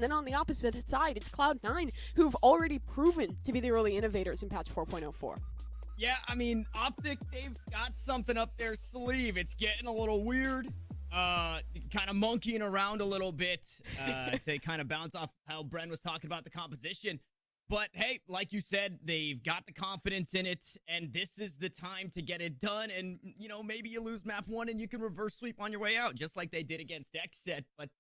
Then on the opposite side, it's Cloud9, who've already proven to be the early innovators in patch 4.04. Yeah, I mean, OPTIC, they've got something up their sleeve. It's getting a little weird, kind of monkeying around a little bit to kind of bounce off how Bren was talking about the composition. But hey, like you said, they've got the confidence in it, and this is the time to get it done. And, you know, maybe you lose map 1 and you can reverse sweep on your way out, just like they did against Xset. But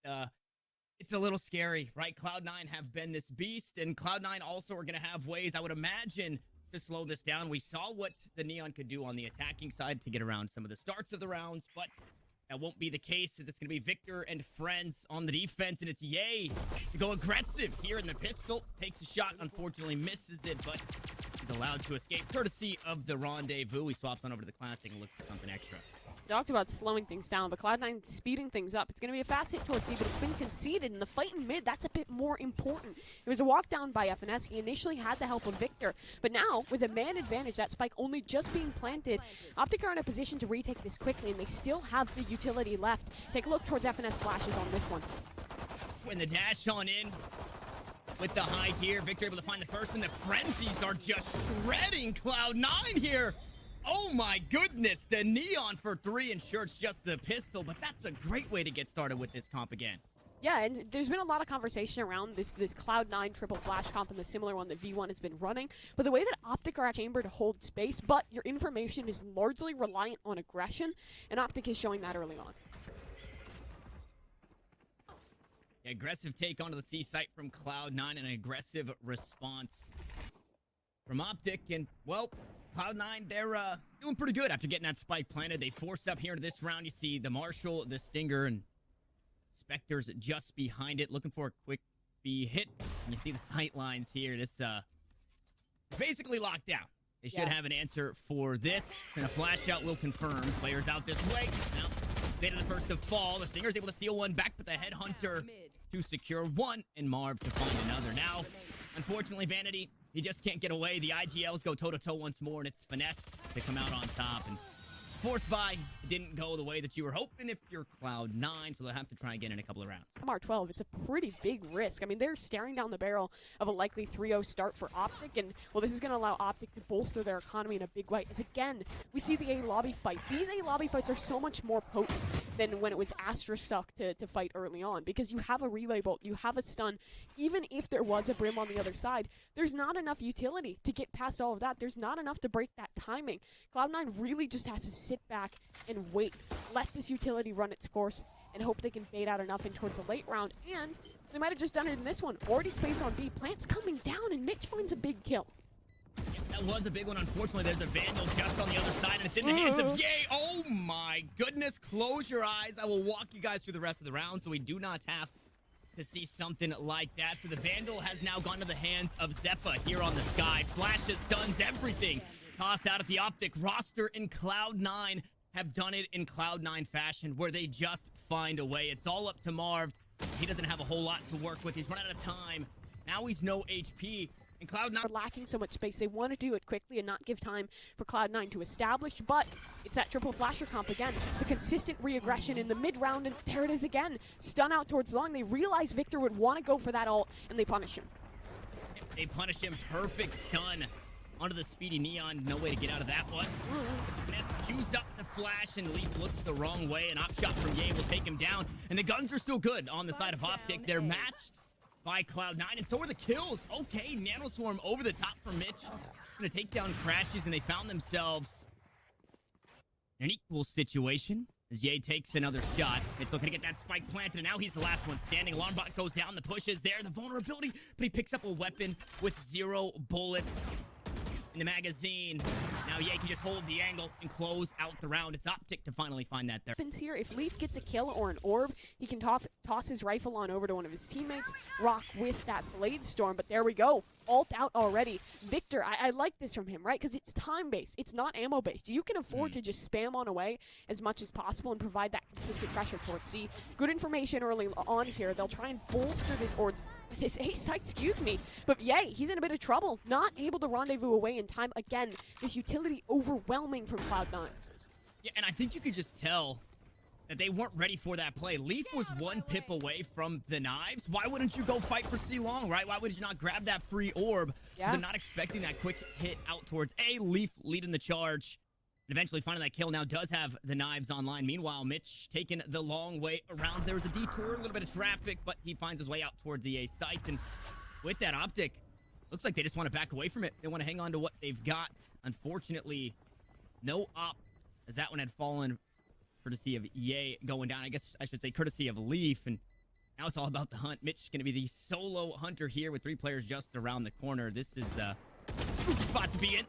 it's a little scary, right? Cloud9 have been this beast, and Cloud9 also are going to have ways, I would imagine, to slow this down. We saw what the Neon could do on the attacking side to get around some of the starts of the rounds, but that won't be the case. It's going to be Victor and friends on the defense, and it's Ye to go aggressive here in the pistol. Takes a shot, unfortunately misses it, but he's allowed to escape courtesy of the rendezvous. He swaps on over to the classic and looks for something extra. Talked about slowing things down, but Cloud9 speeding things up. It's going to be a fast hit towards C, but it's been conceded, and the fight in mid, that's a bit more important. It was a walk down by FNS. He initially had the help of Victor, but now, with a man advantage, that spike only just being planted, OPTIC are in a position to retake this quickly, and they still have the utility left. Take a look towards FNS flashes on this one. When the dash on in with the high gear, Victor able to find the first, and the frenzies are just shredding Cloud9 here. Oh my goodness, the Neon for 3 ensures just the pistol, but that's a great way to get started with this comp again. Yeah, and there's been a lot of conversation around this Cloud9 triple flash comp and the similar one that V1 has been running, but the way that OPTIC are at chamber to hold space, but your information is largely reliant on aggression, and OPTIC is showing that early on. Aggressive take onto the C site from Cloud9, and an aggressive response from OPTIC, and well, Cloud9, they're doing pretty good after getting that spike planted. They force up here into this round. You see the Marshall, the Stinger, and Spectre's just behind it, looking for a quick B hit. And you see the sight lines here. This basically locked down. They should have an answer for this, and a flash out will confirm. Players out this way. Now, Beta the first to fall. The Stinger's able to steal one back, but the Headhunter to secure one, and Marv to find another. Now, unfortunately, Vanity, he just can't get away. The IGLs go toe-to-toe once more, and it's Finesse to come out on top. And force buy didn't go the way that you were hoping if you're Cloud9, so they'll have to try again in a couple of rounds. MR12, it's a pretty big risk. I mean, they're staring down the barrel of a likely 3-0 start for OPTIC, and, well, this is going to allow OPTIC to bolster their economy in a big way. As, again, we see the A-lobby fight. These A-lobby fights are so much more potent than when it was Astra stuck to fight early on, because you have a relay bolt, you have a stun. Even if there was a Brim on the other side, there's not enough utility to get past all of that. There's not enough to break that timing. Cloud9 really just has to sit back and wait. Let this utility run its course and hope they can bait out enough in towards a late round. And they might have just done it in this one. Already space on B. Plant's coming down, and Mitch finds a big kill. That was a big one. Unfortunately, there's a Vandal just on the other side, and it's in the hands of Ye. Oh my goodness. Close your eyes. I will walk you guys through the rest of the round, so we do not have to see something like that. So the Vandal has now gone to the hands of Zeppa here on the sky. Flashes, stuns, everything tossed out at the OPTIC roster, and Cloud9 have done it in Cloud9 fashion, where they just find a way. It's all up to Marv. He doesn't have a whole lot to work with. He's run out of time. Now he's no HP. And Cloud9 are lacking so much space. They want to do it quickly and not give time for Cloud9 to establish, but it's that triple flasher comp again. The consistent re-aggression in the mid-round, and there it is again. Stun out towards long. They realize Victor would want to go for that ult, and they punish him. They punish him. Perfect stun onto the speedy Neon. No way to get out of that one. Ness cues up the flash, and Leaf looks the wrong way. An op shot from Ye will take him down, and the guns are still good on the side of OPTIC. They're matched by Cloud9, and so are the kills. Okay, Nanoswarm over the top for Mitch. Gonna take down Crashes, and they found themselves in an equal situation as Ye takes another shot. Mitch looking to get that spike planted, and now he's the last one standing. Alarmbot goes down, the push is there, the vulnerability, but he picks up a weapon with 0 bullets in the magazine. Now Ye can just hold the angle and close out the round. It's OPTIC to finally find that there. Here, if Leaf gets a kill or an orb, he can toss his rifle on over to one of his teammates, rock with that Blade Storm, but there we go. Ult out already. Victor, I like this from him, right? Because it's time-based. It's not ammo-based. You can afford to just spam on away as much as possible and provide that consistent pressure towards C. Good information early on here. They'll try and bolster this this A site, excuse me. But Ye, he's in a bit of trouble. Not able to rendezvous away in time. Again, this utility overwhelming from Cloud9. Yeah, and I think you could just tell that they weren't ready for that play. Leaf was one pip away from the knives. Why wouldn't you go fight for C long, right? Why would you not grab that free orb? So they're not expecting that quick hit out towards A. Leaf leading the charge. And eventually finding that kill now does have the knives online. Meanwhile, Mitch taking the long way around. There was a detour, a little bit of traffic, but he finds his way out towards the A site. And with that optic, looks like they just want to back away from it. They want to hang on to what they've got. Unfortunately, no op, as that one had fallen courtesy of EA going down. I guess I should say courtesy of Leaf. And now it's all about the hunt. Mitch is going to be the solo hunter here with 3 players just around the corner. This is a spooky spot to be in.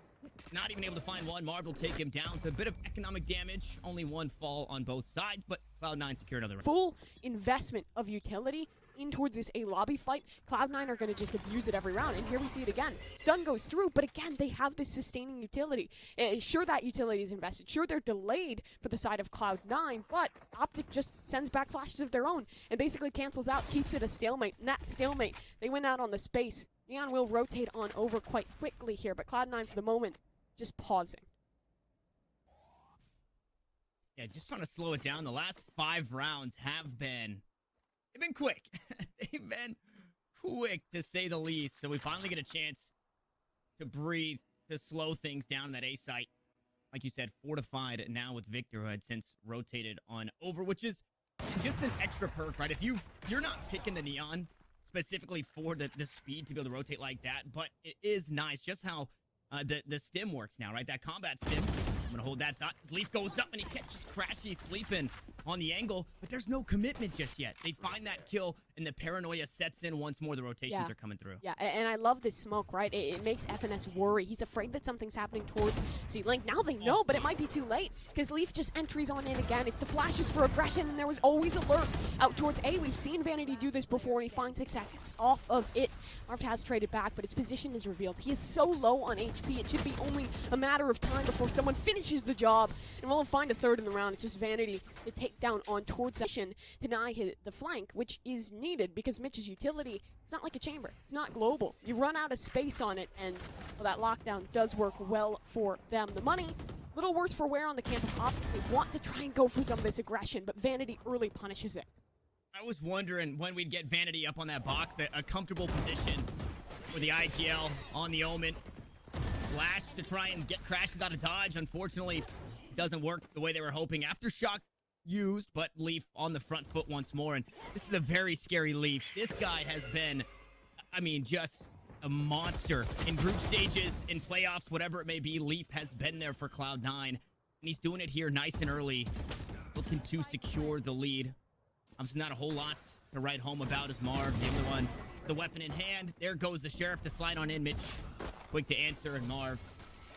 Not even able to find one. Marv will take him down. So a bit of economic damage. Only one fall on both sides, but Cloud9 secure another round. Full investment of utility in towards this A lobby fight. Cloud9 are going to just abuse it every round, and here we see it again. Stun goes through, but again, they have this sustaining utility. Sure, that utility is invested. Sure, they're delayed for the side of Cloud9, but Optic just sends back flashes of their own and basically cancels out, keeps it a stalemate. And that stalemate, they win out on the space. Neon will rotate on over quite quickly here, but Cloud9 for the moment just pausing. Yeah, just trying to slow it down. The last 5 rounds have been... they've been quick. They've been quick, to say the least. So we finally get a chance to breathe, to slow things down in that A site. Like you said, fortified now with Victor, who had since rotated on over, which is just an extra perk, right? If you're not picking the Neon specifically for the speed to be able to rotate like that, but it is nice just how the stim works now, right? That combat stim. I'm gonna hold that thought. Leaf goes up and he catches Crashy sleeping on the angle, but there's no commitment just yet. They find that kill and the paranoia sets in once more. The rotations are coming through. Yeah, and I love this smoke, right? It makes FNS worry. He's afraid that something's happening towards C-Link. Now they know, but it might be too late because Leaf just entries on in again. It's the flashes for aggression, and there was always alert out towards A. We've seen Vanity do this before, and he finds success off of it. Marv has traded back, but his position is revealed. He is so low on HP. It should be only a matter of time before someone finishes the job, and we'll find a third in the round. It's just Vanity to take down on towards session, deny the flank, which is needed because Mitch's utility, it's not like a chamber. It's not global. You run out of space on it, and well, that lockdown does work well for them. The money, a little worse for wear on the camp of Optic. They want to try and go for some of this aggression, but Vanity early punishes it. I was wondering when we'd get Vanity up on that box, a comfortable position for the IGL on the Omen. Flash to try and get Crashes out of dodge. Unfortunately, it doesn't work the way they were hoping. Aftershock used, but Leaf on the front foot once more. And this is a very scary Leaf. This guy has been, I mean, just a monster in group stages, in playoffs, whatever it may be. Leaf has been there for Cloud9, and he's doing it here nice and early, looking to secure the lead. Obviously not a whole lot to write home about as Marv, the other one, the weapon in hand. There goes the Sheriff to slide on in. Mitch quick to answer, and Marv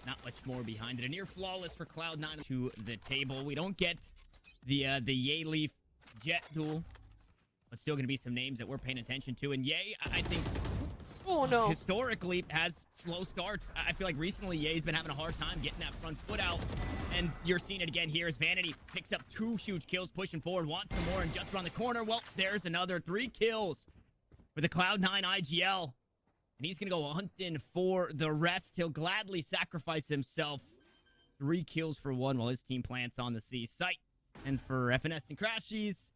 not much more behind it. A near flawless for Cloud9 to the table. We don't get the Ye Leaf Jet duel, but still going to be some names that we're paying attention to. And Ye, I think, historically has slow starts. I feel like recently Ye's been having a hard time getting that front foot out, and you're seeing it again here as Vanity picks up 2 huge kills, pushing forward, wants some more, and just around the corner, well, there's another 3 kills for the Cloud9 IGL. And he's going to go hunting for the rest. He'll gladly sacrifice himself. 3 kills for 1 while his team plants on the C site. And for FNS and Crashies,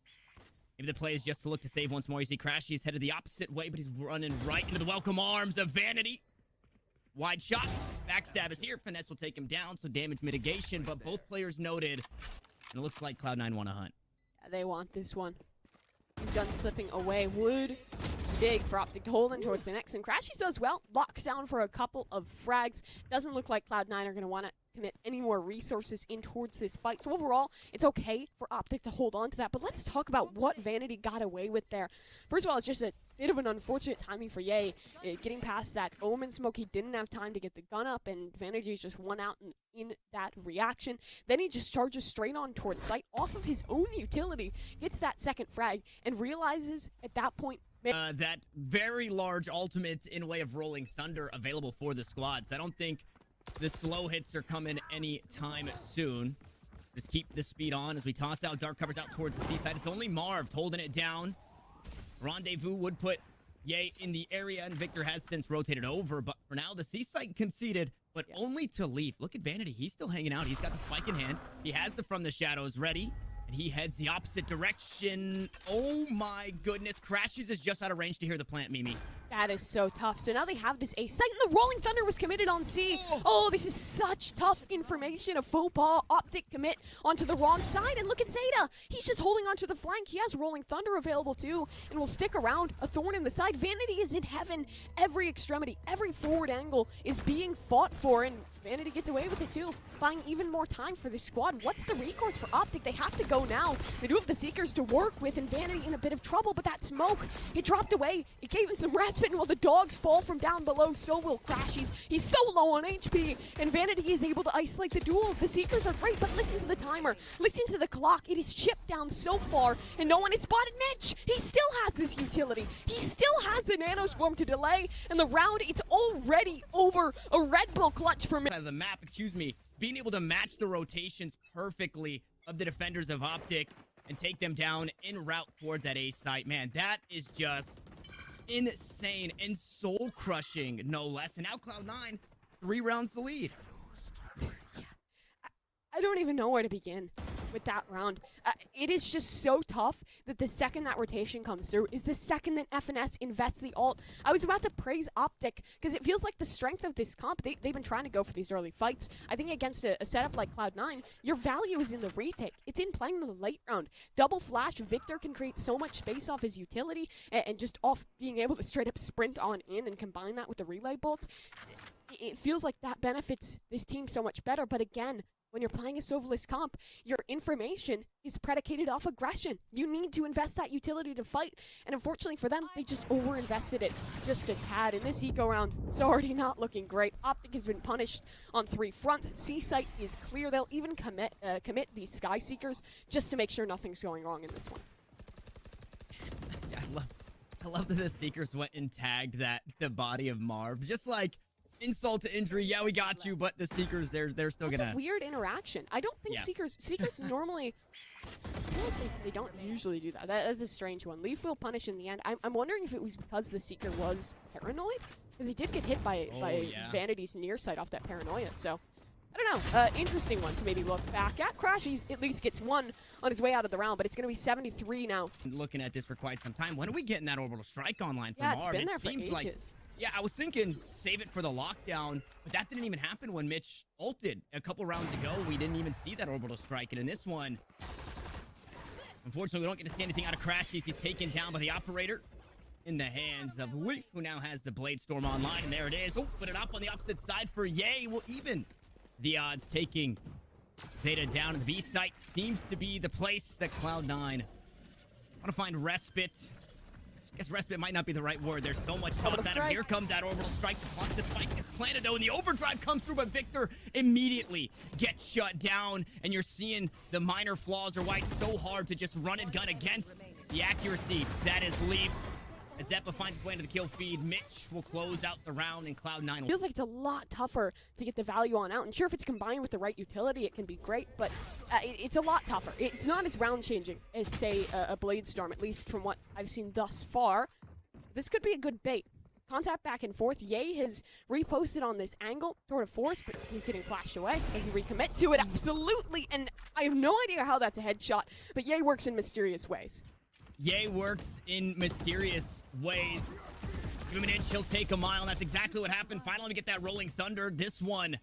maybe the play is just to look to save once more. You see Crashies headed the opposite way, but he's running right into the welcome arms of Vanity. Wide shots. Backstab is here. Finesse will take him down, so damage mitigation. But both players noted, and it looks like Cloud9 want to hunt. Yeah, they want this one. He's done slipping away. Would big for Optic to hold in towards the next. And Crashies does well. Locks down for a couple of frags. Doesn't look like Cloud9 are going to want to commit any more resources in towards this fight. So overall, it's okay for Optic to hold on to that. But let's talk about what Vanity got away with there. First of all, it's just a bit of an unfortunate timing for Ye. Getting past that Omen smoke, he didn't have time to get the gun up, and Vanity just won out in that reaction. Then he just charges straight on towards site off of his own utility, gets that second frag, and realizes at that point, that very large ultimate in way of Rolling Thunder available for the squad. So I don't think the slow hits are coming anytime soon. Just keep the speed on as we toss out dark covers out towards the C side. It's only Marv holding it down. Rendezvous would put Ye in the area, and Victor has since rotated over. But for now, the C site conceded, but only to Leaf. Look at Vanity. He's still hanging out. He's got the spike in hand. He has the From the Shadows ready. And he heads the opposite direction. Oh my goodness. Crashes is just out of range to hear the plant, Mimi. That is so tough. So now they have this A site, and the Rolling Thunder was committed on C. Oh, this is such tough information. A faux pas Optic commit onto the wrong side. And look at Zeta. He's just holding onto the flank. He has Rolling Thunder available too, and will stick around. A thorn in the side. Vanity is in heaven. Every extremity, every forward angle is being fought for, and Vanity gets away with it too, buying even more time for this squad. What's the recourse for Optic? They have to go now. They do have the Seekers to work with, and Vanity in a bit of trouble, but that smoke, it dropped away. It gave him some respite, and while the dogs fall from down below, so will Crash. He's so low on HP, and Vanity is able to isolate the duel. The Seekers are great, but listen to the timer. Listen to the clock. It is chipped down so far, and no one has spotted Mitch. He still has this utility. He still has the Nano Swarm to delay, and the round, it's already over. A Red Bull clutch for Mitch. The map, excuse me, being able to match the rotations perfectly of the defenders of Optic and take them down en route towards that A site. Man, that is just insane and soul crushing, no less. And now Cloud9, 3 rounds to lead. I don't even know where to begin with that round. It is just so tough that the second that rotation comes through is the second that FNS invests the ult. I was about to praise Optic because it feels like the strength of this comp, they've been trying to go for these early fights. I think against a setup like Cloud9, your value is in the retake. It's in playing the late round. Double flash, Victor can create so much space off his utility and just off being able to straight up sprint on in and combine that with the relay bolts. It feels like that benefits this team so much better, but again, when you're playing a Sovalist comp, your information is predicated off aggression. You need to invest that utility to fight, and unfortunately for them, they just over-invested it just a tad. In this eco round, it's already not looking great. Optic has been punished on 3 front. C site is clear. They'll even commit these Sky Seekers just to make sure nothing's going wrong in this one. Yeah, I love that the Seekers went and tagged the body of Marv. Just like, insult to injury, yeah, we got you, but the Seekers, they're still That's gonna... a weird interaction. I don't think Seekers normally... I feel like they don't usually do that. That's a strange one. Leaf will punish in the end. I'm wondering if it was because the Seeker was paranoid, because he did get hit by Vanity's near side off that paranoia, so... I don't know. Interesting one to maybe look back at. Crash at least gets one on his way out of the round, but it's going to be 73 now. Looking at this for quite some time. When are we getting that orbital strike online for Marv? Marv? It's been there It seems for ages. Yeah, I was thinking save it for the lockdown, but that didn't even happen when Mitch ulted a couple rounds ago. We didn't even see that orbital strike, and in this one, unfortunately, we don't get to see anything out of Crash. He's taken down by the operator in the hands of Leaf, who now has the Blade Storm online, and there it is. Oh, put it up on the opposite side for Ye. Will even the odds, taking Zeta down, and the B site seems to be the place that Cloud9 want to find respite. I guess respite might not be the right word. There's so much toss at him. Here comes that orbital strike. The spike gets planted, though, and the overdrive comes through, but Victor immediately gets shut down, and you're seeing the minor flaws are why it's so hard to just run and gun against the accuracy. That is Leaf. As Zeppa finds his way into the kill feed, Mitch will close out the round, and Cloud9 feels like it's a lot tougher to get the value on out. And sure, if it's combined with the right utility, it can be great, but it's a lot tougher. It's not as round-changing as, say, a Blade Storm, at least from what I've seen thus far. This could be a good bait. Contact back and forth. Ye has reposted on this angle toward a force, but he's getting flashed away as he recommit to it. Absolutely, and I have no idea how that's a headshot, but Ye works in mysterious ways. Ye works in mysterious ways. Give him an inch, he'll take a mile, and that's exactly what happened. Finally, we get that Rolling Thunder. This one,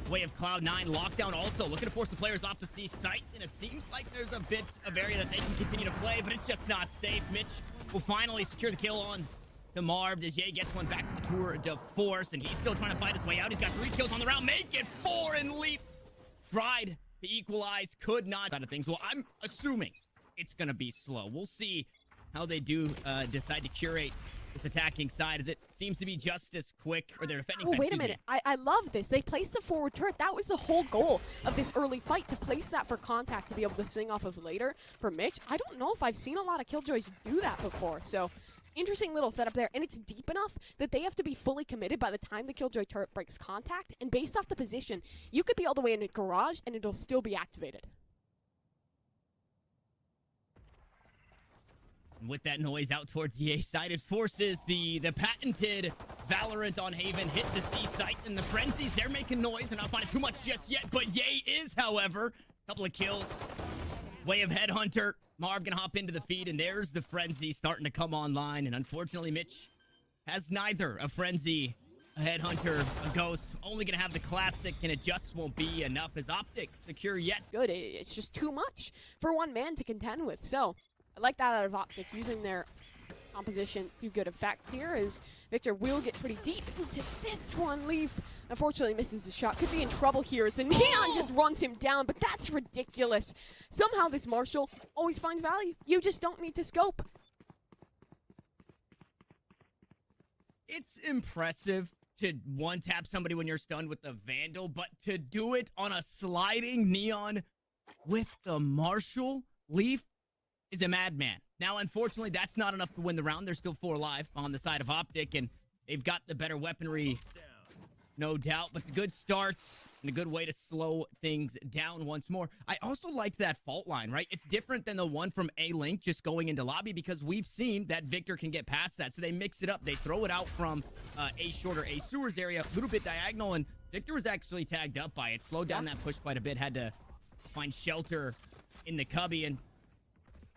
way of Cloud9. Lockdown also looking to force the players off the C site, and it seems like there's a bit of area that they can continue to play, but it's just not safe. Mitch will finally secure the kill on to Marv as Ye gets one back to the tour de force, and he's still trying to fight his way out. He's got 3 kills on the round, make it 4, and Leaf tried to equalize, could not. Side of things. Well, I'm assuming it's gonna be slow. We'll see how they do decide to curate this attacking side, as it seems to be just as quick, or their defending side. Oh, wait a minute. I love this. They placed the forward turret. That was the whole goal of this early fight, to place that for contact to be able to swing off of later for Mitch. I don't know if I've seen a lot of Killjoys do that before, so interesting little setup there, and it's deep enough that they have to be fully committed by the time the Killjoy turret breaks contact, and based off the position, you could be all the way in a garage, and it'll still be activated. With that noise out towards the A side, it forces the patented VALORANT on Haven hit the C site, and the Frenzies, they're making noise. They're not finding too much just yet, but Ye is, however. Couple of kills Way of Headhunter. Marv gonna hop into the feed, and there's the Frenzy starting to come online. And unfortunately, Mitch has neither a Frenzy, a Headhunter, a Ghost. Only gonna have the Classic, and it just won't be enough as OPTIC secure yet. Good. It's just too much for one man to contend with. So I like that out of OPTIC, using their composition to good effect here, as Victor will get pretty deep into this one. Leaf unfortunately misses the shot. Could be in trouble here as the Neon just runs him down, but that's ridiculous. Somehow this Marshall always finds value. You just don't need to scope. It's impressive to one-tap somebody when you're stunned with the Vandal, but to do it on a sliding Neon with the Marshall, Leaf is a madman. Now, unfortunately, that's not enough to win the round. There's still 4 alive on the side of OPTIC, and they've got the better weaponry, no doubt. But it's a good start and a good way to slow things down once more. I also like that fault line, right? It's different than the one from A-Link just going into lobby, because we've seen that Victor can get past that. So they mix it up. They throw it out from A shorter, A sewers area, a little bit diagonal, and Victor was actually tagged up by it. Slowed down that push quite a bit. Had to find shelter in the cubby, and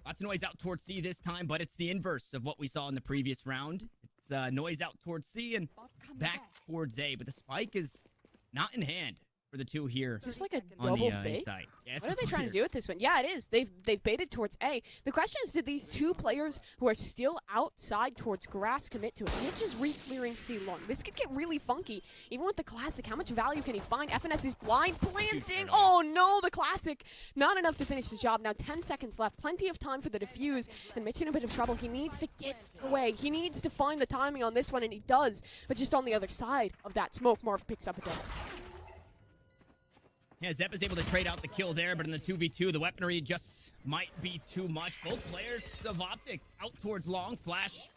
lots of noise out towards C this time, but it's the inverse of what we saw in the previous round. It's noise out towards C and back towards A, but the spike is not in hand for the two here. Is this like a on double the fake? side. Yeah, What are they trying to do with this one? Yeah, it is. They've baited towards A. The question is, did these two players who are still outside towards grass commit to it? Mitch is re-clearing C long. This could get really funky. Even with the Classic, how much value can he find? FNS is blind planting. Oh no, the Classic. Not enough to finish the job. Now 10 seconds left. Plenty of time for the defuse. And Mitch in a bit of trouble. He needs to get away. He needs to find the timing on this one, and he does. But just on the other side of that smoke, Marv picks up a double. Yeah, Zepp is able to trade out the kill there, but in the 2v2, the weaponry just might be too much. Both players of OPTIC out towards long. Flash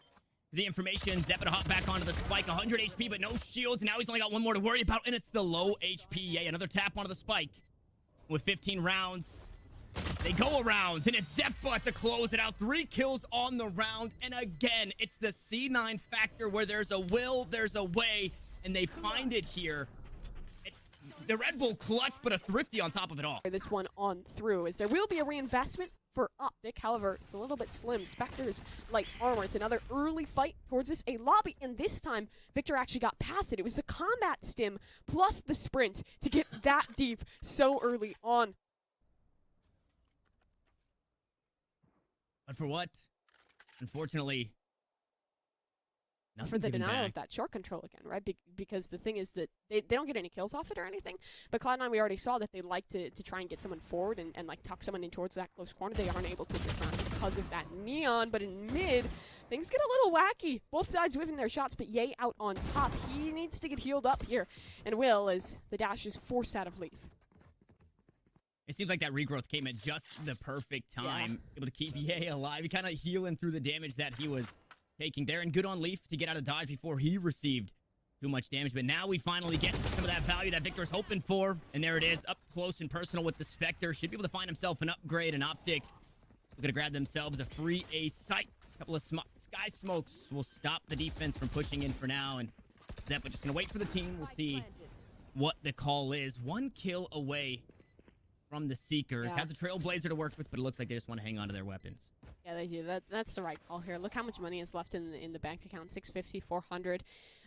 the information. Zepp to hop back onto the spike. 100 HP, but no shields. Now he's only got one more to worry about, and it's the low HP. Yeah, another tap onto the spike. With 15 rounds, they go around. Then it's Zeppa to close it out. 3 kills on the round, and again, it's the C9 factor where there's a will, there's a way, and they find it here. The Red Bull clutch, but a thrifty on top of it all. This one on through, as there will be a reinvestment for OPTIC. However, it's a little bit slim. Spectre's light armor. It's another early fight towards this A lobby, and this time Victor actually got past it. It was the combat stim plus the sprint to get that deep so early on. But for what? Unfortunately, for the denial back. of that short control again, right? Because the thing is that they don't get any kills off it or anything. But Cloud9, we already saw that they like to try and get someone forward and like tuck someone in towards that close corner. They aren't able to this round because of that Neon. But in mid, things get a little wacky. Both sides whiffing their shots, but Ye out on top. He needs to get healed up here. And will, as the dash is forced out of Leaf. It seems like that regrowth came at just the perfect time. Able to keep Ye alive. He kind of healing through the damage that he was taking there, and good on Leaf to get out of dodge before he received too much damage. But now we finally get some of that value that Victor's hoping for, and there it is, up close and personal with the Spectre. Should be able to find himself an upgrade, and OPTIC looking to grab themselves a free A site. A couple of sky smokes will stop the defense from pushing in for now, and Zeppa just gonna wait for the team. We'll see what the call is. 1 kill away from the Seekers. Has a Trailblazer to work with, but it looks like they just want to hang on to their weapons. Yeah, they do. That's the right call here. Look how much money is left in the bank account. 650, 400,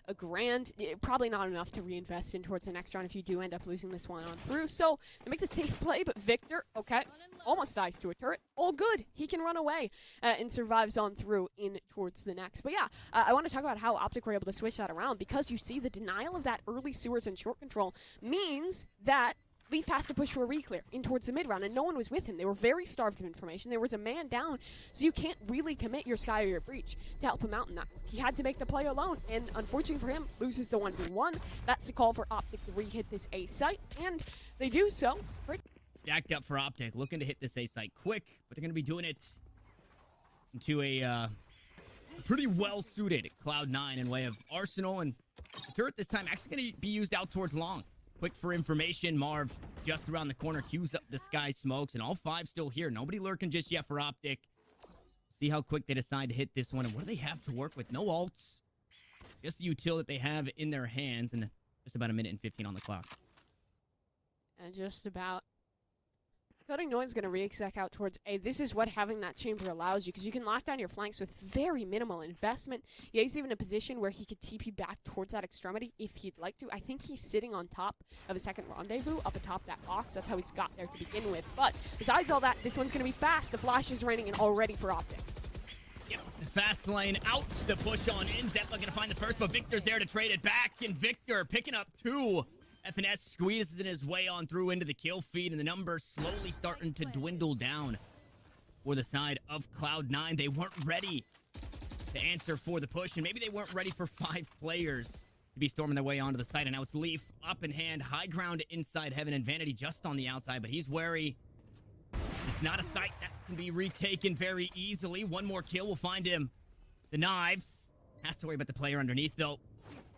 a grand. Probably not enough to reinvest in towards the next round if you do end up losing this one on through. So they make the safe play, but Victor, okay, almost dies to a turret. All good. He can run away and survives on through in towards the next. But yeah, I want to talk about how OPTIC were able to switch that around, because you see the denial of that early sewers and short control means that Leaf has to push for a re-clear in towards the mid-round, and no one was with him. They were very starved of information. There was a man down, so you can't really commit your Sky or your Breach to help him out in that. He had to make the play alone, and unfortunately for him, loses the 1v1. That's the call for OPTIC to re-hit this A site, and they do so. Stacked up for OPTIC, looking to hit this A site quick, but they're going to be doing it into a pretty well-suited Cloud9 in way of Arsenal, and the turret this time actually going to be used out towards long. Quick for information, Marv just around the corner, cues up the sky smokes, and all 5 still here. Nobody lurking just yet for OPTIC. See how quick they decide to hit this one, and what do they have to work with? No ults. Just the util that they have in their hands, and just about 1 minute and 15 on the clock. And just about Coding Noise is going to re-exec out towards A. This is what having that chamber allows you, because you can lock down your flanks with very minimal investment. Yeah, he's even in a position where he could TP back towards that extremity if he'd like to. I think he's sitting on top of a second rendezvous up atop that box. That's how he's got there to begin with. But besides all that, this one's going to be fast. The flash is raining and all ready for OPTIC. Yep, the fast lane out to push on in. Zeppa going to find the first, but Victor's there to trade it back. And Victor picking up 2. FNS squeezes his way on through into the kill feed, and the numbers slowly starting to dwindle down for the side of Cloud9. They weren't ready to answer for the push, and maybe they weren't ready for 5 players to be storming their way onto the site. And now it's Leaf up in hand, high ground inside heaven, and Vanity just on the outside, but he's wary. It's not a site that can be retaken very easily. One more kill will find him. The knives. Has to worry about the player underneath, though.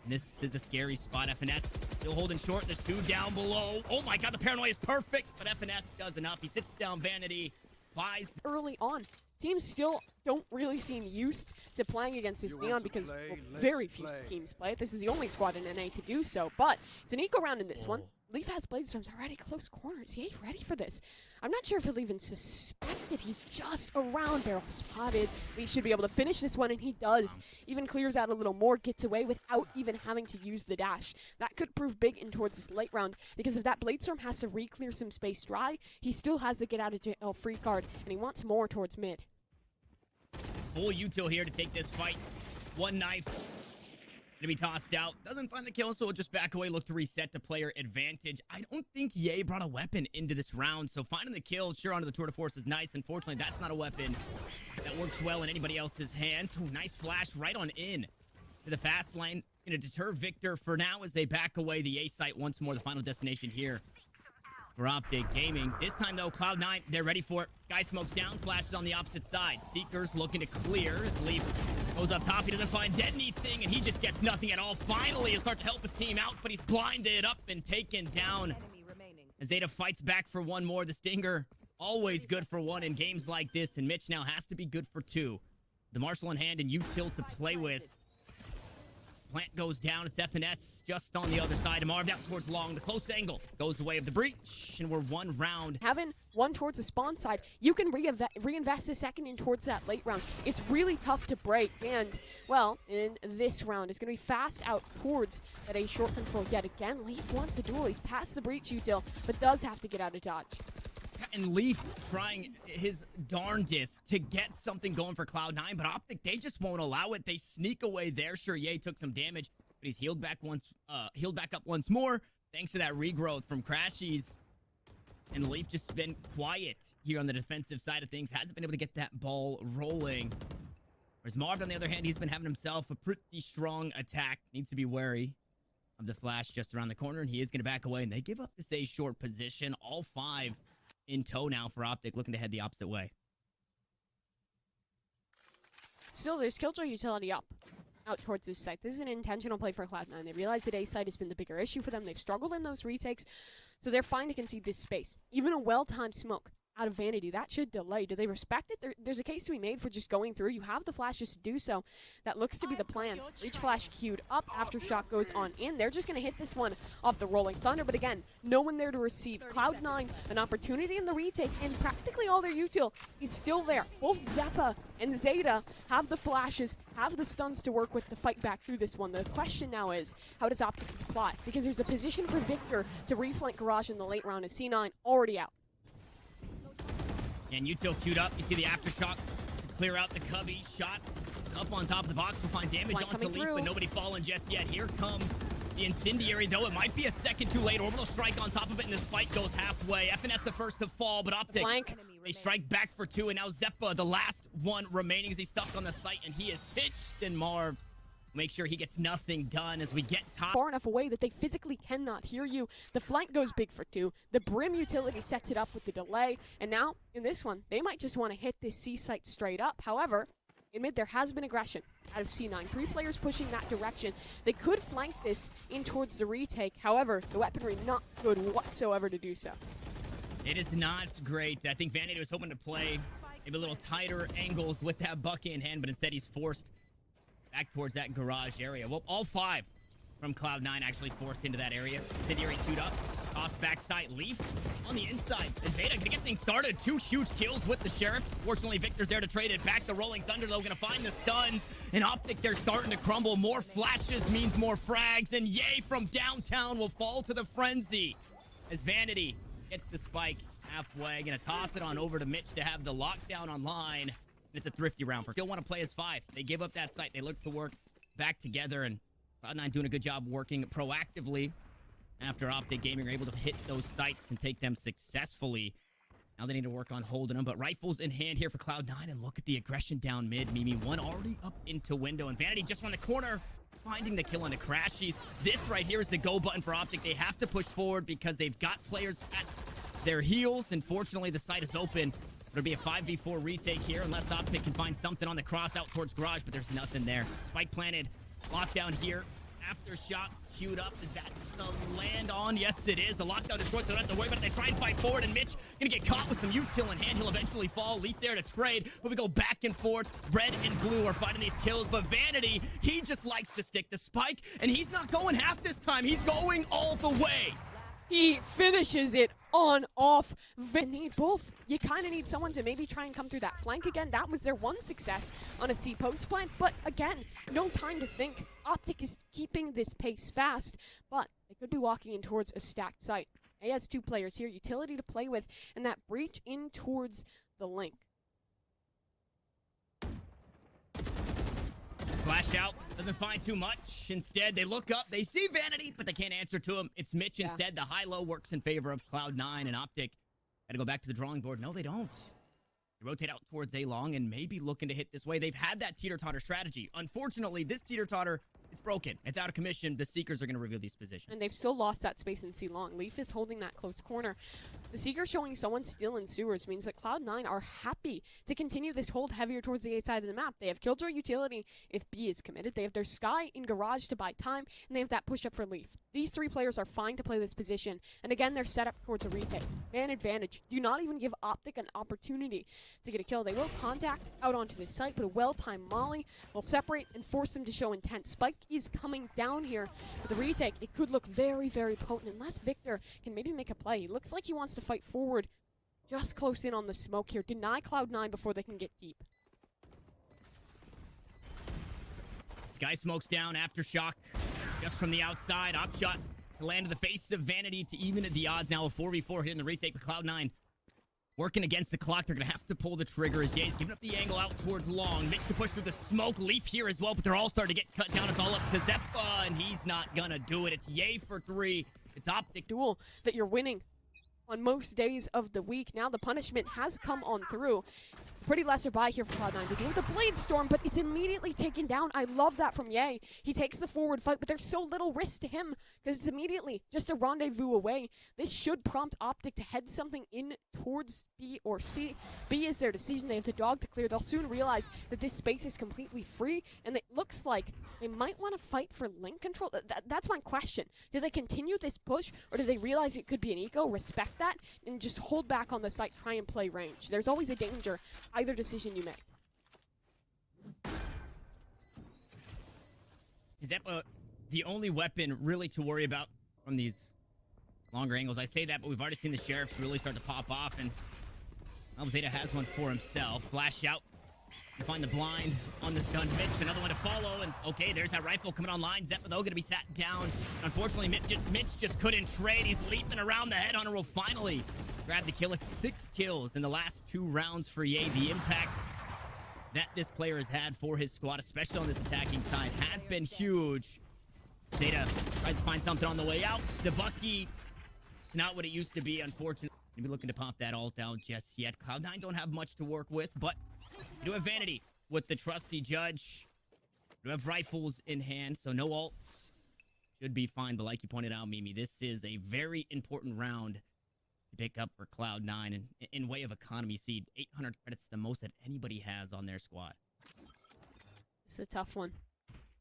And this is a scary spot. FNS still holding short. There's 2 down below. Oh my god, the paranoia is perfect, but FNS does enough. He sits down Vanity, buys early on. Teams still don't really seem used to playing against this Neon because well, very few teams play it. This is the only squad in NA to do so, but it's an eco round in this one. Leaf has Bladestorms already close corners. He ain't ready for this. I'm not sure if he'll even suspect it. He's just around, barrel spotted. Leaf should be able to finish this one, and he does. Even clears out a little more, gets away without even having to use the dash. That could prove big in towards this late round, because if that Bladestorm has to re-clear some space dry, he still has the get out of jail free card, and he wants more towards mid. Full util here to take this fight. 1 knife to be tossed out. Doesn't find the kill, so we'll just back away, look to reset the player advantage. I don't think Ye brought a weapon into this round, so finding the kill, sure, onto the Tour de Force is nice. Unfortunately, that's not a weapon that works well in anybody else's hands. Ooh, nice flash right on in to the fast lane. It's going to deter Victor for now as they back away the A site once more, the final destination here for OPTIC Gaming. This time, though, Cloud9, they're ready for it. Sky smokes down, flashes on the opposite side. Seekers looking to clear as Leaf goes up top. He doesn't find anything, and he just gets nothing at all. Finally, he'll start to help his team out, but he's blinded up and taken down. As Zeta fights back for 1 more. The Stinger, always good for 1 in games like this, and Mitch now has to be good for 2. The Marshall in hand and util to play with. Plant goes down. It's FNS just on the other side. Marv down towards long. The close angle goes the way of the breach, and we're 1 round. Having 1 towards the spawn side, you can reinvest a second in towards that late round. It's really tough to break, and, well, in this round, it's going to be fast out towards that A short control yet again. Leaf wants to duel. He's past the breach util, but does have to get out of dodge. And Leaf trying his darndest to get something going for Cloud9, but OPTIC, they just won't allow it. They sneak away there. Sure, Ye took some damage, but he's healed back up once more, thanks to that regrowth from Crashies. And Leaf just been quiet here on the defensive side of things. Hasn't been able to get that ball rolling. Whereas Marv, on the other hand, he's been having himself a pretty strong attack. Needs to be wary of the flash just around the corner, and he is going to back away. And they give up this A short position. All 5 in tow now for OPTIC, looking to head the opposite way. Still, there's Killjoy utility up out towards this site. This is an intentional play for Cloud9. They realize that A site has been the bigger issue for them. They've struggled in those retakes, so they're fine to concede this space. Even a well-timed smoke out of Vanity, that should delay. Do they respect it? There's a case to be made for just going through. You have the flash just to do so. That looks to be the plan. Reach flash queued up. Aftershock goes on in. They're just going to hit this one off the Rolling Thunder, but again, no one there to receive. Cloud9, an opportunity in the retake, and practically all their util is still there. Both Zeppa and Zeta have the flashes, have the stuns to work with to fight back through this one. The question now is, how does OPTIC plot? Because there's a position for Victor to reflank Garage in the late round as C9 already out. And util queued up. You see the aftershock clear out the cubby. Shots up on top of the box will find damage onto Leaf, but nobody falling just yet. Here comes the incendiary, though. It might be a second too late. Orbital strike on top of it, and the spike goes halfway. FNS the first to fall, but OPTIC, they strike back for 2, and now Zeppa, the last one remaining, as he's stuck on the site, and he is pitched, and Marv make sure he gets nothing done as we get top. Far enough away that they physically cannot hear you. The flank goes big for 2. The Brim utility sets it up with the delay. And now, in this one, they might just want to hit this C site straight up. However, in mid, there has been aggression out of C9. 3 players pushing that direction. They could flank this in towards the retake. However, the weaponry not good whatsoever to do so. It is not great. I think Vanity was hoping to play maybe a little tighter angles with that bucket in hand, but instead he's forced back towards that garage area. Well, all 5 from Cloud9 actually forced into that area. Incendiary queued up. Toss backside. Leaf on the inside. And Veda gonna get things started. 2 huge kills with the Sheriff. Fortunately, Victor's there to trade it back. The Rolling Thunder, though, gonna find the stuns. And Optic, they're starting to crumble. More flashes means more frags. And Yay from downtown will fall to the frenzy as Vanity gets the spike halfway. Gonna toss it on over to Mitch to have the lockdown online. It's a thrifty round for. Still want to play as 5. They give up that site. They look to work back together, and Cloud9 doing a good job working proactively after Optic Gaming are able to hit those sites and take them successfully. Now they need to work on holding them, but rifles in hand here for Cloud9, and look at the aggression down mid. Mimi, one already up into window, and Vanity just on the corner, finding the kill on the crashies. This right here is the go button for Optic. They have to push forward because they've got players at their heels, and fortunately the site is open. It'll be a 5v4 retake here unless Optic can find something on the cross out towards Garage, but there's nothing there. Spike planted. Lockdown here. Aftershock queued up. Is that the land on? Yes, it is. The lockdown destroyed, so they don't have to worry about it. They try and fight forward, and Mitch gonna get caught with some util in hand. He'll eventually fall. Leaf there to trade, but we go back and forth. Red and blue are fighting these kills, but Vanity, he just likes to stick the spike, and he's not going half this time. He's going all the way. He finishes it on off. They need both. You kind of need someone to maybe try and come through that flank again. That was their one success on a C post plant, but again, no time to think. Optic is keeping this pace fast, but they could be walking in towards a stacked site. A has 2 players here, utility to play with, and that breach in towards the link. Flash out, doesn't find too much. Instead, they look up, they see Vanity, but they can't answer to him. It's Mitch instead. The high-low works in favor of Cloud9, and Optic got to go back to the drawing board. No, they don't. They rotate out towards A-Long and maybe looking to hit this way. They've had that teeter-totter strategy. Unfortunately, this teeter-totter, it's broken. It's out of commission. The Seekers are going to reveal these positions. And they've still lost that space in C-Long. Leaf is holding that close corner. The Seeker showing someone still in sewers means that Cloud9 are happy to continue this hold heavier towards the A side of the map. They have Killjoy utility if B is committed. They have their Sky in Garage to buy time, and they have that push up for Leaf. These 3 players are fine to play this position, and again, they're set up towards a retake. Fan advantage. Do not even give Optic an opportunity to get a kill. They will contact out onto this site, but a well-timed molly will separate and force them to show intent. Spike is coming down here with the retake. It could look very, very potent unless Victor can maybe make a play. He looks like he wants to fight forward, just close in on the smoke here. Deny Cloud9 before they can get deep. Sky smokes down, Aftershock just from the outside. Opshot to land to the face of Vanity to even the odds. Now a 4v4 hit in the retake with Cloud9. Working against the clock, they're going to have to pull the trigger as Ye's giving up the angle out towards Long. Mitch to push through the smoke. Leaf here as well, but they're all starting to get cut down. It's all up to Zeppa, and he's not going to do it. It's Ye for 3. It's Optic. Duel that you're winning on most days of the week. Now the punishment has come on through. Pretty lesser buy here for Cloud9. They do with the Blade Storm, but it's immediately taken down. I love that from Ye. He takes the forward fight, but there's so little risk to him because it's immediately just a rendezvous away. This should prompt Optic to head something in towards B or C. B is their decision. They have the dog to clear. They'll soon realize that this space is completely free, and it looks like they might want to fight for link control. That's my question. Do they continue this push, or do they realize it could be an eco, respect that, and just hold back on the site, try and play range? There's always a danger either decision you make. Is that the only weapon really to worry about from these longer angles? I say that, but we've already seen the Sheriffs really start to pop off, and Zeta has one for himself. Flash out to find the blind on this gun. Mitch, another one to follow, and okay, there's that rifle coming online. Zeppa, though, gonna be sat down. Unfortunately, Mitch just couldn't trade. He's leaping around. The Headhunter will finally grab the kill. It's 6 kills in the last 2 rounds for Ye. The impact that this player has had for his squad, especially on this attacking side, has been huge. Zeta tries to find something on the way out. The Bucky, not what it used to be, unfortunately. Maybe looking to pop that ult down just yet. Cloud9 don't have much to work with, but we do have Vanity with the trusty judge. We do have rifles in hand, so no ults. Should be fine, but like you pointed out, Mimi, this is a very important round to pick up for Cloud9 and in way of economy seed. 800 credits, the most that anybody has on their squad. It's a tough one.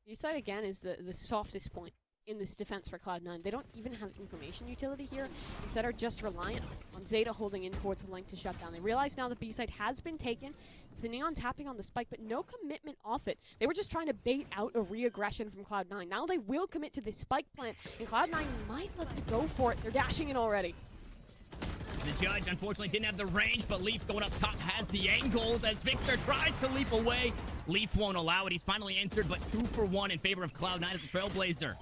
B side again is the softest point. in this defense for Cloud9. They don't even have information utility here. Instead are just reliant on Zeta holding in towards the link to shut down. They realize now the B side has been taken. It's a Neon tapping on the spike, but no commitment off it. They were just trying to bait out a re-aggression from Cloud9. Now they will commit to the spike plant, and Cloud9 might look to go for it. They're dashing in already. The judge, unfortunately, didn't have the range, but Leaf going up top has the angles as Victor tries to leap away. Leaf won't allow it. He's finally answered, but 2 for 1 in favor of Cloud9 as a Trailblazer.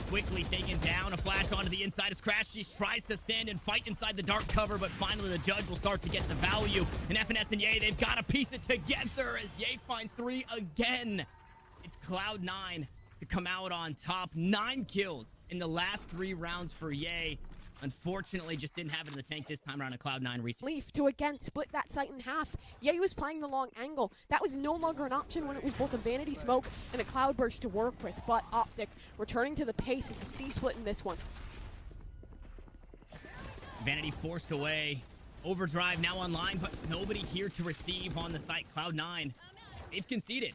Quickly taken down, a flash onto the inside as Crash. She tries to stand and fight inside the dark cover, but finally the judge will start to get the value. And FNS and Ye, they've got to piece it together as Ye finds 3 again. It's Cloud9 to come out on top. 9 kills in the last 3 rounds for Ye. Unfortunately, just didn't have it in the tank this time around at Cloud9 recently. Leaf to again split that site in half. Ye was playing the long angle. That was no longer an option when it was both a Vanity Smoke and a Cloudburst to work with. But Optic returning to the pace. It's a C-split in this one. Vanity forced away. Overdrive now online, but nobody here to receive on the site. Cloud9, they've conceded.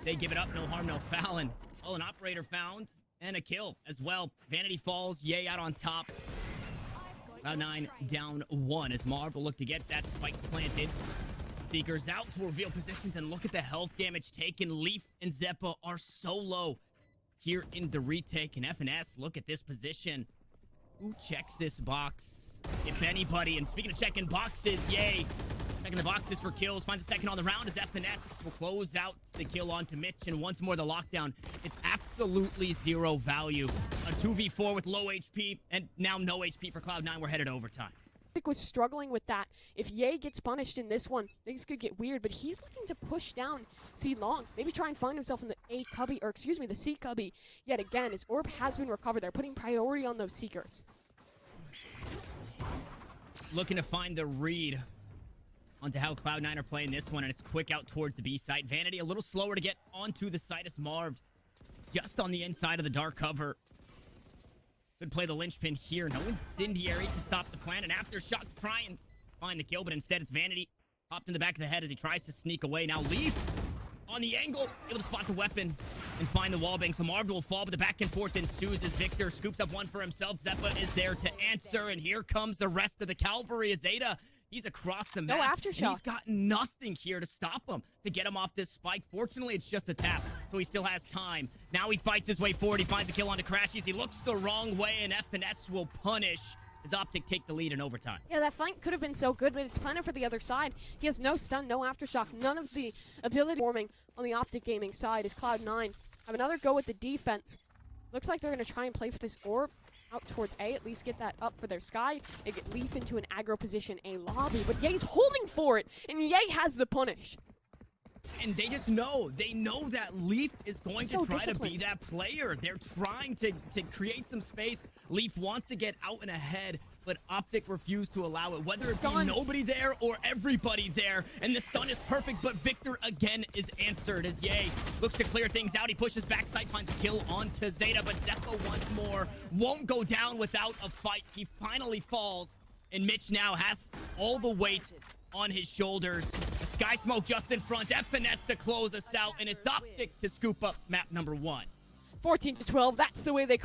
They give it up, no harm, no foul. And, well, an operator found and a kill as well. Vanity falls, Ye out on top. Cloud9 down 1 as Marv will look to get that spike planted. Seekers out to reveal positions, and look at the health damage taken. Leaf and Zeppa are so low here in the retake. And FNS, look at this position. Who checks this box, if anybody? And speaking of checking boxes, Ye checking the boxes for kills. Finds a second on the round as FNS will close out the kill onto Mitch. And once more the lockdown. It's absolutely 0 value. A 2v4 with low HP, and now no HP for Cloud9. We're headed to overtime. Optic was struggling with that. If Ye gets punished in this one, things could get weird, but he's looking to push down C long. Maybe try and find himself in the A cubby, or excuse me, the C cubby yet again. His orb has been recovered. They're putting priority on those Seekers. Looking to find the read onto how Cloud9 are playing this one, and it's quick out towards the B site. Vanity a little slower to get onto the site as Marv just on the inside of the dark cover. Could play the linchpin here. No incendiary to stop the plan. An aftershock to try and find the kill, but instead it's Vanity popped in the back of the head as he tries to sneak away. Now Leaf on the angle, able to spot the weapon and find the wallbang. So Marv will fall, but the back and forth ensues as Victor scoops up 1 for himself. Zeppa is there to answer, and here comes the rest of the cavalry as Zeta. He's across the map. No aftershock. And he's got nothing here to stop him, to get him off this spike. Fortunately, it's just a tap, so he still has time. Now he fights his way forward. He finds a kill onto Crashies. He looks the wrong way, and FNS will punish as Optic take the lead in overtime. Yeah, that fight could have been so good, but it's planted for the other side. He has no stun, no aftershock, none of the ability forming on the Optic Gaming side as Cloud9 have another go at the defense. Looks like they're going to try and play for this orb out towards A, at least get that up for their Sky, and get Leaf into an aggro position, A lobby, but Ye's holding for it, and Ye has the punish. And they just know, they know that Leaf is going So to try disciplined. to be that player. They're trying to create some space. Leaf wants to get out and ahead, but Optic refused to allow it, whether it be Stun. nobody there or everybody there. And the stun is perfect, but Victor again is answered as Ye looks to clear things out. He pushes backside, finds a kill onto Zeta, but Zeppa once more won't go down without a fight. He finally falls, and Mitch now has all the weight on his shoulders. The Sky Smoke just in front. FNS to close us out, and it's Optic to scoop up map number 1. 14-12, that's the way they